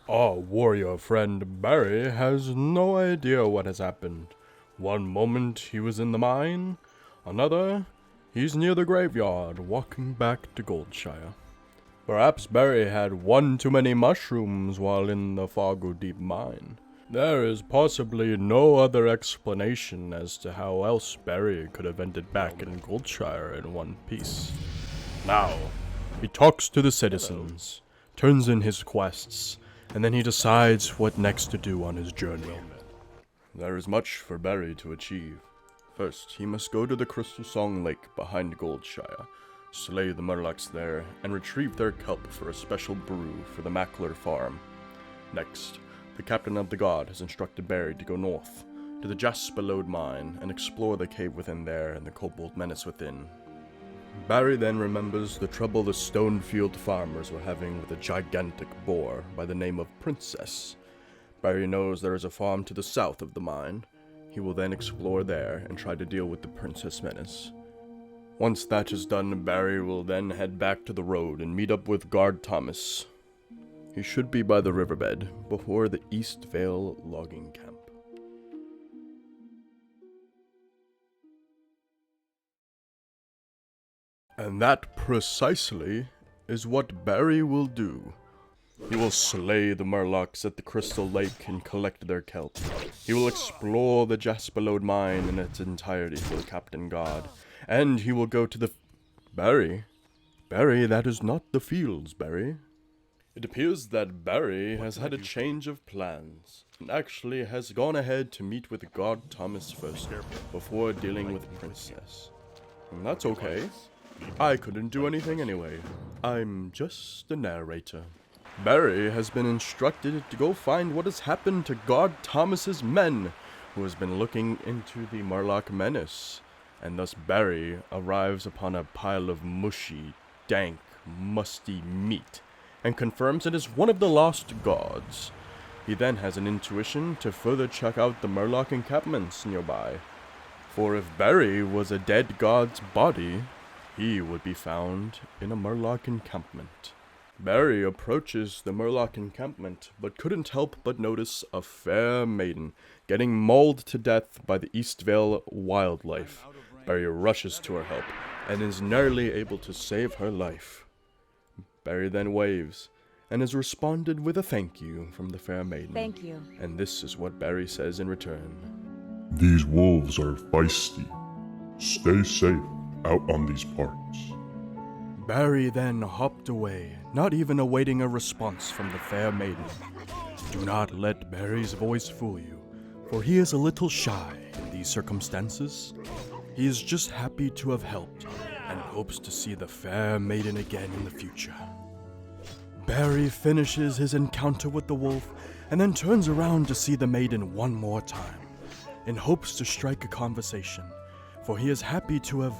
Our warrior friend Barry has no idea what has happened. One moment he was in the mine, another he's near the graveyard walking back to Goldshire. Perhaps Barry had one too many mushrooms while in the Fargo Deep mine. There is possibly no other explanation as to how else Barry could have ended back in Goldshire in one piece. Now, he talks to the citizens, turns in his quests, and then he decides what next to do on his journey. There is much for Barry to achieve. First, he must go to the Crystal Song Lake behind Goldshire, slay the Murlocs there, and retrieve their kelp for a special brew for the Mackler farm. Next, the captain of the guard has instructed Barry to go north, to the Jasperlode mine, and explore the cave within there and the kobold menace within. Barry then remembers the trouble the Stonefield farmers were having with a gigantic boar by the name of Princess. Barry knows there is a farm to the south of the mine. He will then explore there and try to deal with the Princess menace. Once that is done, Barry will then head back to the road and meet up with Guard Thomas. He should be by the riverbed before the Eastvale Logging Camp. And that precisely is what Barry will do. He will slay the Murlocs at the Crystal Lake and collect their kelp. He will explore the Jasperlode mine in its entirety for the Captain God. And he will go to the... Barry, that is not the fields, Barry. It appears that Barry has had a change of plans, and actually has gone ahead to meet with Guard Thomas first, before dealing with Princess. And that's okay. I couldn't do anything anyway. I'm just the narrator. Barry has been instructed to go find what has happened to Guard Thomas's men, who has been looking into the Murloc menace. And thus Barry arrives upon a pile of mushy, dank, musty meat, and confirms it is one of the lost gods. He then has an intuition to further check out the Murloc encampments nearby. For if Barry was a dead god's body, he would be found in a Murloc encampment. Barry approaches the Murloc encampment, but couldn't help but notice a fair maiden getting mauled to death by the Eastvale wildlife. Barry rushes to her help, and is nearly able to save her life. Barry then waves, and is responded with a thank you from the fair maiden. Thank you. And this is what Barry says in return. These wolves are feisty. Stay safe out on these parts. Barry then hopped away, not even awaiting a response from the fair maiden. Do not let Barry's voice fool you, for he is a little shy in these circumstances. He is just happy to have helped, and hopes to see the fair maiden again in the future. Barry finishes his encounter with the wolf, and then turns around to see the maiden one more time, in hopes to strike a conversation, for he is happy to have...